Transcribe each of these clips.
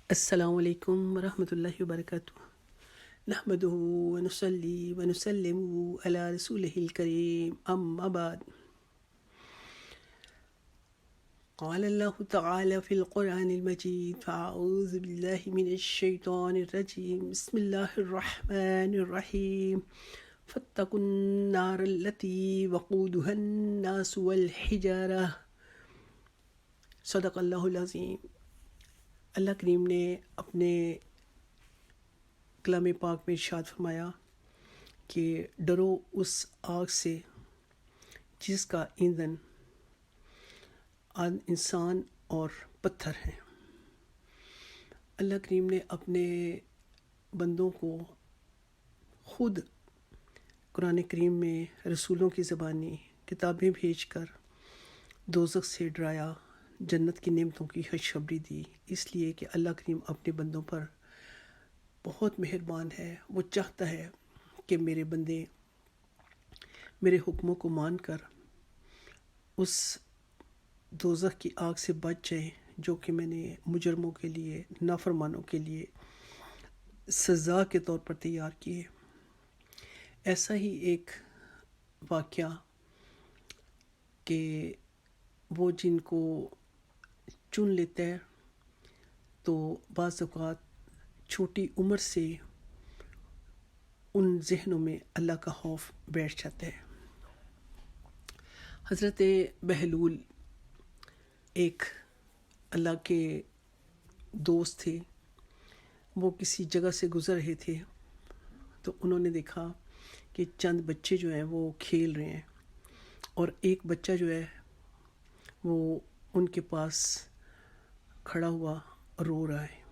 السلام علیکم ورحمۃ اللہ وبرکاتہ۔ نحمدہ ونصلی ونسلم علی رسولہ الکریم، اما بعد۔ قال اللہ تعالی فی القرآن المجید، فاعوذ باللہ من الشیطان الرجیم، بسم اللہ الرحمن الرحیم، فاتقوا النار التي وقودها الناس والحجارہ، صدق اللہ العظیم۔ اللہ کریم نے اپنے کلام پاک میں ارشاد فرمایا کہ ڈرو اس آگ سے جس کا ایندھن انسان اور پتھر ہیں۔ اللہ کریم نے اپنے بندوں کو خود قرآن کریم میں رسولوں کی زبانی کتابیں بھیج کر دوزخ سے ڈرایا، جنت کی نعمتوں کی خوشخبری دی، اس لیے کہ اللہ کریم اپنے بندوں پر بہت مہربان ہے۔ وہ چاہتا ہے کہ میرے بندے میرے حکموں کو مان کر اس دوزخ کی آگ سے بچ جائیں جو کہ میں نے مجرموں کے لیے، نافرمانوں کے لیے سزا کے طور پر تیار کی ہے۔ ایسا ہی ایک واقعہ کہ وہ جن کو چن لیتا ہے تو بعض اوقات چھوٹی عمر سے ان ذہنوں میں اللہ کا خوف بیٹھ جاتا ہے۔ حضرت بہلول ایک اللہ کے دوست تھے، وہ کسی جگہ سے گزر رہے تھے تو انہوں نے دیکھا کہ چند بچے جو ہیں وہ کھیل رہے ہیں، اور ایک بچہ جو ہے وہ ان کے پاس کھڑا ہوا رو رہا ہے۔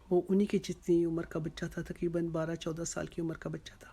وہ انہی کی جتنی عمر کا بچہ تھا، تقریباً 12-14 سال کی عمر کا بچہ تھا۔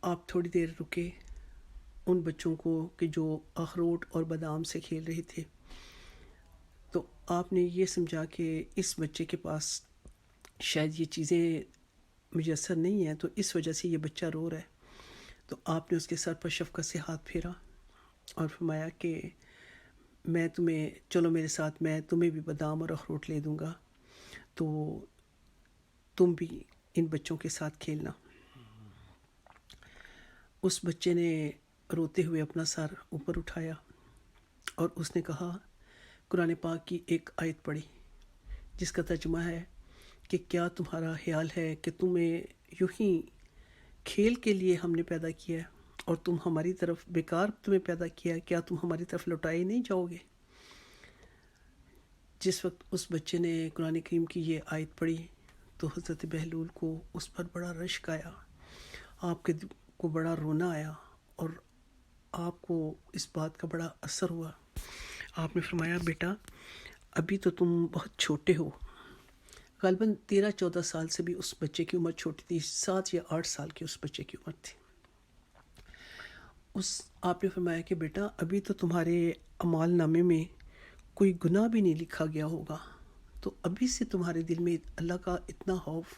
آپ تھوڑی دیر رکے ان بچوں کو کہ جو اخروٹ اور بادام سے کھیل رہے تھے، تو آپ نے یہ سمجھا کہ اس بچے کے پاس شاید یہ چیزیں میسر نہیں ہیں، تو اس وجہ سے یہ بچہ رو رہا ہے۔ تو آپ نے اس کے سر پر شفقت سے ہاتھ پھیرا اور فرمایا کہ میں تمہیں، چلو میرے ساتھ، میں تمہیں بھی بادام اور اخروٹ لے دوں گا، تو تم بھی ان بچوں کے ساتھ کھیلنا۔ اس بچے نے روتے ہوئے اپنا سر اوپر اٹھایا اور اس نے کہا، قرآن پاک کی ایک آیت پڑھی جس کا ترجمہ ہے کہ کیا تمہارا خیال ہے کہ تمہیں یوں ہی کھیل کے لیے ہم نے پیدا کیا ہے اور تم ہماری طرف، بیکار تمہیں پیدا کیا ہے، کیا تم ہماری طرف لوٹائے نہیں جاؤ گے؟ جس وقت اس بچے نے قرآن کریم کی یہ آیت پڑھی تو حضرت بہلول کو اس پر بڑا رشک آیا، آپ کے کو بڑا رونا آیا، اور آپ کو اس بات کا بڑا اثر ہوا۔ آپ نے فرمایا، بیٹا ابھی تو تم بہت چھوٹے ہو، غالباً 13-14 سال سے بھی اس بچے کی عمر چھوٹی تھی، 7 یا 8 سال کی اس بچے کی عمر تھی۔ آپ نے فرمایا کہ بیٹا ابھی تو تمہارے اعمال نامے میں کوئی گناہ بھی نہیں لکھا گیا ہوگا، تو ابھی سے تمہارے دل میں اللہ کا اتنا خوف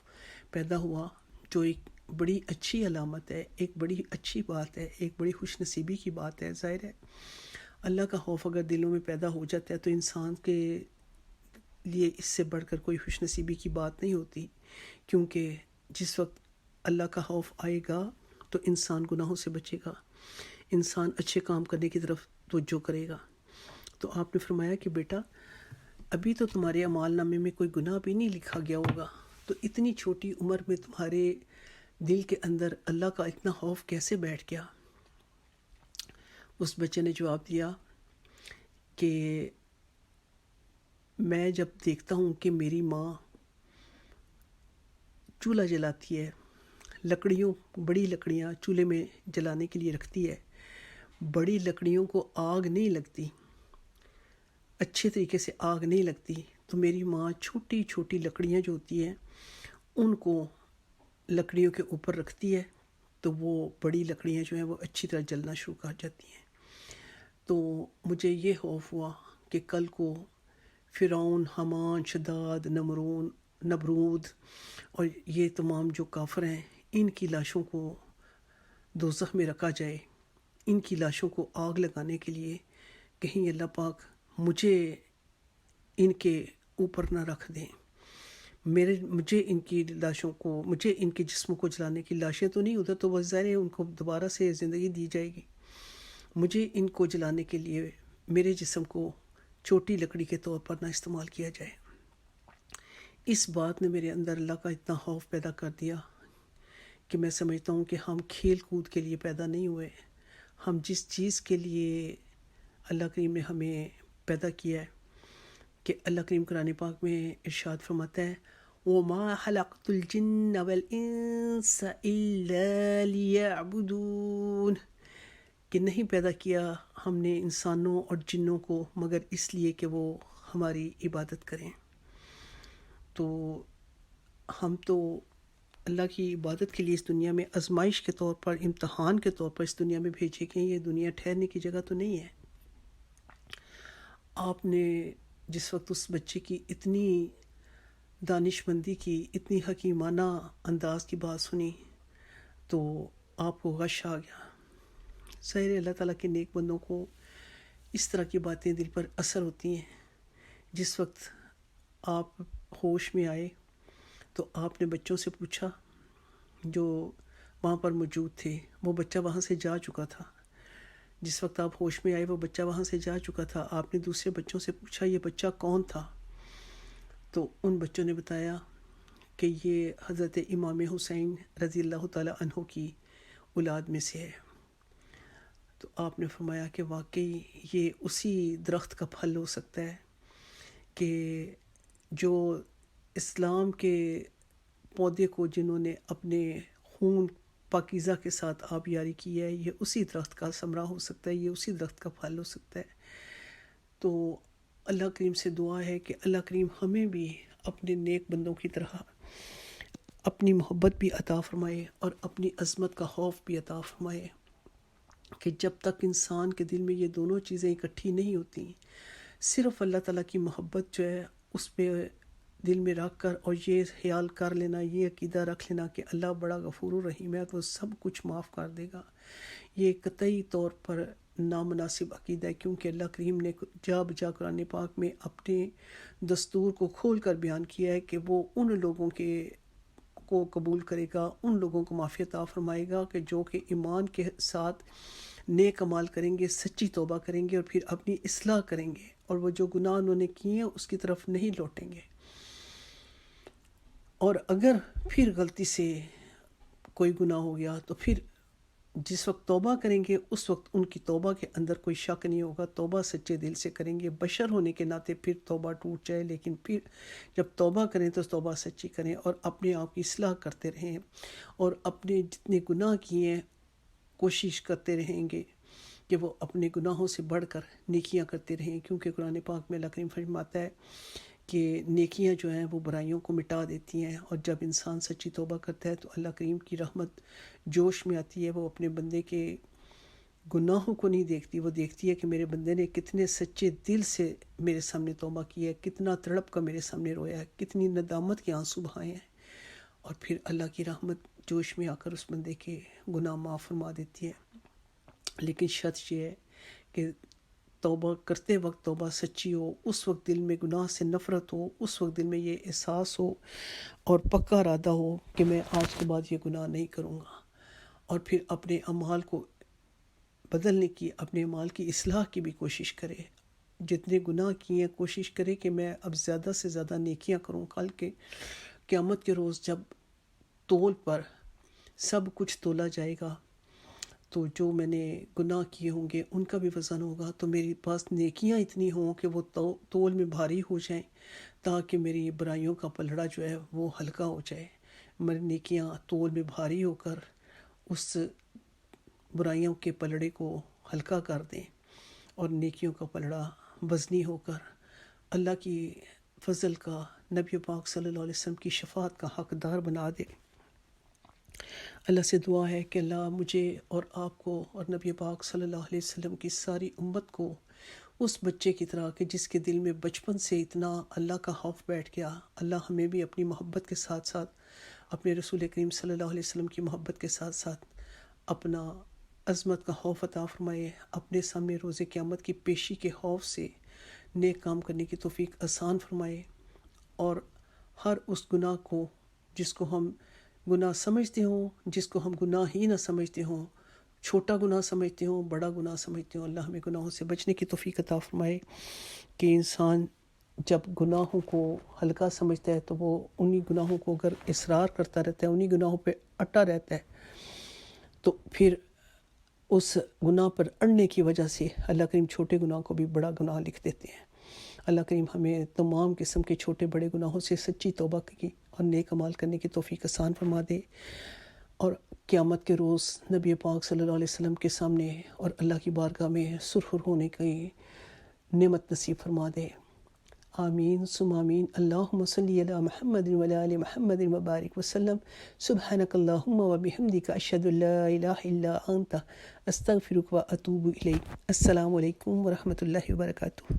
پیدا ہوا، جو ایک بڑی اچھی علامت ہے، ایک بڑی اچھی بات ہے، ایک بڑی خوش نصیبی کی بات ہے۔ ظاہر ہے اللہ کا خوف اگر دلوں میں پیدا ہو جاتا ہے تو انسان کے لیے اس سے بڑھ کر کوئی خوش نصیبی کی بات نہیں ہوتی، کیونکہ جس وقت اللہ کا خوف آئے گا تو انسان گناہوں سے بچے گا، انسان اچھے کام کرنے کی طرف توجہ کرے گا۔ تو آپ نے فرمایا کہ بیٹا ابھی تو تمہارے اعمال نامے میں کوئی گناہ بھی نہیں لکھا گیا ہوگا، تو اتنی چھوٹی عمر میں تمہارے دل کے اندر اللہ کا اتنا خوف کیسے بیٹھ گیا؟ اس بچے نے جواب دیا کہ میں جب دیکھتا ہوں کہ میری ماں چولہا جلاتی ہے، بڑی لکڑیاں چولہے میں جلانے کے لیے رکھتی ہے، بڑی لکڑیوں کو آگ نہیں لگتی، اچھے طریقے سے آگ نہیں لگتی، تو میری ماں چھوٹی چھوٹی لکڑیاں جو ہوتی ہیں ان کو لکڑیوں کے اوپر رکھتی ہے، تو وہ بڑی لکڑیاں جو ہیں وہ اچھی طرح جلنا شروع کر جاتی ہیں۔ تو مجھے یہ خوف ہوا کہ کل کو فرعون، حامان، شداد، نمرود اور یہ تمام جو کافر ہیں، ان کی لاشوں کو دوزخ میں رکھا جائے، ان کی لاشوں کو آگ لگانے کے لیے، کہیں اللہ پاک مجھے ان کے اوپر نہ رکھ دیں. مجھے ان کی لاشوں کو، مجھے ان کے جسموں کو جلانے کی، لاشیں تو نہیں، ادھر تو وہ ظاہر ہے ان کو دوبارہ سے زندگی دی جائے گی. مجھے ان کو جلانے کے لیے میرے جسم کو چھوٹی لکڑی کے طور پر نہ استعمال کیا جائے. اس بات نے میرے اندر اللہ کا اتنا خوف پیدا کر دیا کہ میں سمجھتا ہوں کہ ہم کھیل کود کے لیے پیدا نہیں ہوئے. ہم جس چیز کے لیے اللہ کریم نے ہمیں پیدا کیا ہے، کہ اللہ کریم قرآن پاک میں ارشاد فرماتا ہے وَمَا خَلَقْتُ الْجِنَّ وَالْإِنسَ إِلَّا لِيَعْبُدُونَ، کہ نہیں پیدا کیا ہم نے انسانوں اور جنوں کو مگر اس لیے کہ وہ ہماری عبادت کریں. تو ہم تو اللہ کی عبادت کے لیے اس دنیا میں آزمائش کے طور پر، امتحان کے طور پر اس دنیا میں بھیجے گئے. یہ دنیا ٹھہرنے کی جگہ تو نہیں ہے. آپ نے جس وقت اس بچے کی اتنی دانش مندی کی، اتنی حکیمانہ انداز کی بات سنی تو آپ کو غش آ گیا. ظاہر اللہ تعالیٰ کے نیک بندوں کو اس طرح کی باتیں دل پر اثر ہوتی ہیں. جس وقت آپ ہوش میں آئے تو آپ نے بچوں سے پوچھا جو وہاں پر موجود تھے. وہ بچہ وہاں سے جا چکا تھا. جس وقت آپ ہوش میں آئے وہ بچہ وہاں سے جا چکا تھا. آپ نے دوسرے بچوں سے پوچھا یہ بچہ کون تھا؟ تو ان بچوں نے بتایا کہ یہ حضرت امام حسین رضی اللہ تعالیٰ عنہ کی اولاد میں سے ہے. تو آپ نے فرمایا کہ واقعی یہ اسی درخت کا پھل ہو سکتا ہے کہ جو اسلام کے پودے کو جنہوں نے اپنے خون پاکیزہ کے ساتھ آبیاری کی ہے، یہ اسی درخت کا ثمرہ ہو سکتا ہے، یہ اسی درخت کا پھل ہو سکتا ہے. تو اللہ کریم سے دعا ہے کہ اللہ کریم ہمیں بھی اپنے نیک بندوں کی طرح اپنی محبت بھی عطا فرمائے اور اپنی عظمت کا خوف بھی عطا فرمائے، کہ جب تک انسان کے دل میں یہ دونوں چیزیں اکٹھی نہیں ہوتی، صرف اللہ تعالیٰ کی محبت جو ہے اس پہ دل میں رکھ کر اور یہ خیال کر لینا، یہ عقیدہ رکھ لینا کہ اللہ بڑا غفور الرحیم ہے تو سب کچھ معاف کر دے گا، یہ قطعی طور پر نامناسب عقیدہ ہے. کیونکہ اللہ کریم نے جا بجا قرآن پاک میں اپنے دستور کو کھول کر بیان کیا ہے کہ وہ ان لوگوں کو قبول کرے گا، ان لوگوں کو معافی عطا فرمائے گا کہ جو کہ ایمان کے ساتھ نیک اعمال کریں گے، سچی توبہ کریں گے اور پھر اپنی اصلاح کریں گے، اور وہ جو گناہ انہوں نے کیے ہیں اس کی طرف نہیں لوٹیں گے. اور اگر پھر غلطی سے کوئی گناہ ہو گیا تو پھر جس وقت توبہ کریں گے اس وقت ان کی توبہ کے اندر کوئی شک نہیں ہوگا، توبہ سچے دل سے کریں گے. بشر ہونے کے ناطے پھر توبہ ٹوٹ جائے، لیکن پھر جب توبہ کریں تو توبہ سچی کریں اور اپنے آپ کی اصلاح کرتے رہیں، اور اپنے جتنے گناہ کیے ہیں کوشش کرتے رہیں گے کہ وہ اپنے گناہوں سے بڑھ کر نیکیاں کرتے رہیں. کیونکہ قرآن پاک میں اللہ کریم فرماتا ہے کہ نیکیاں جو ہیں وہ برائیوں کو مٹا دیتی ہیں، اور جب انسان سچی توبہ کرتا ہے تو اللہ کریم کی رحمت جوش میں آتی ہے. وہ اپنے بندے کے گناہوں کو نہیں دیکھتی، وہ دیکھتی ہے کہ میرے بندے نے کتنے سچے دل سے میرے سامنے توبہ کی ہے، کتنا تڑپ کا میرے سامنے رویا ہے، کتنی ندامت کے آنسو بہائے ہیں، اور پھر اللہ کی رحمت جوش میں آ کر اس بندے کے گناہ معاف فرما دیتی ہے. لیکن شرط یہ ہے کہ توبہ کرتے وقت توبہ سچی ہو، اس وقت دل میں گناہ سے نفرت ہو، اس وقت دل میں یہ احساس ہو اور پکا ارادہ ہو کہ میں آج کے بعد یہ گناہ نہیں کروں گا، اور پھر اپنے اعمال کو بدلنے کی، اپنے اعمال کی اصلاح کی بھی کوشش کرے. جتنے گناہ کیے ہیں کوشش کرے کہ میں اب زیادہ سے زیادہ نیکیاں کروں. کل کے قیامت کے روز جب تول پر سب کچھ تولا جائے گا تو جو میں نے گناہ کیے ہوں گے ان کا بھی وزن ہوگا، تو میری پاس نیکیاں اتنی ہوں کہ وہ تول میں بھاری ہو جائیں، تاکہ میری برائیوں کا پلڑا جو ہے وہ ہلکا ہو جائے. میری نیکیاں تول میں بھاری ہو کر اس برائیوں کے پلڑے کو ہلکا کر دیں، اور نیکیوں کا پلڑا وزنی ہو کر اللہ کی فضل کا، نبی پاک صلی اللہ علیہ وسلم کی شفاعت کا حقدار بنا دے. اللہ سے دعا ہے کہ اللہ مجھے اور آپ کو اور نبی پاک صلی اللہ علیہ وسلم کی ساری امت کو اس بچے کی طرح کہ جس کے دل میں بچپن سے اتنا اللہ کا خوف بیٹھ گیا، اللہ ہمیں بھی اپنی محبت کے ساتھ ساتھ اپنے رسول کریم صلی اللہ علیہ وسلم کی محبت کے ساتھ ساتھ اپنا عظمت کا خوف عطا فرمائے. اپنے سامنے روز قیامت کی پیشی کے خوف سے نیک کام کرنے کی توفیق آسان فرمائے. اور ہر اس گناہ کو جس کو ہم گناہ سمجھتے ہوں، جس کو ہم گناہ ہی نہ سمجھتے ہوں، چھوٹا گناہ سمجھتے ہوں، بڑا گناہ سمجھتے ہوں، اللہ ہمیں گناہوں سے بچنے کی توفیق عطا فرمائے کہ انسان جب گناہوں کو ہلکا سمجھتا ہے تو وہ انہی گناہوں کو اگر اصرار کرتا رہتا ہے، انہی گناہوں پہ اٹا رہتا ہے، تو پھر اس گناہ پر اڑنے کی وجہ سے اللہ کریم چھوٹے گناہ کو بھی بڑا گناہ لکھ دیتے ہیں۔ اللہ کریم ہمیں تمام قسم کے چھوٹے بڑے گناہوں سے سچی توبہ کی اور نیک اعمال کرنے کی توفیق آسان فرما دے، اور قیامت کے روز نبی پاک صلی اللہ علیہ وسلم کے سامنے اور اللہ کی بارگاہ میں سرخر ہونے کی نعمت نصیب فرما دے۔ آمین ثم آمین۔ اللہم صلی علی محمد وعلی آل محمد وبارک وسلم۔ سبحانک اللہم وبحمدک، اشہد ان لا الہ الا انت، استغفرک واتوب الیک۔ السلام علیکم ورحمۃ اللہ وبرکاتہ۔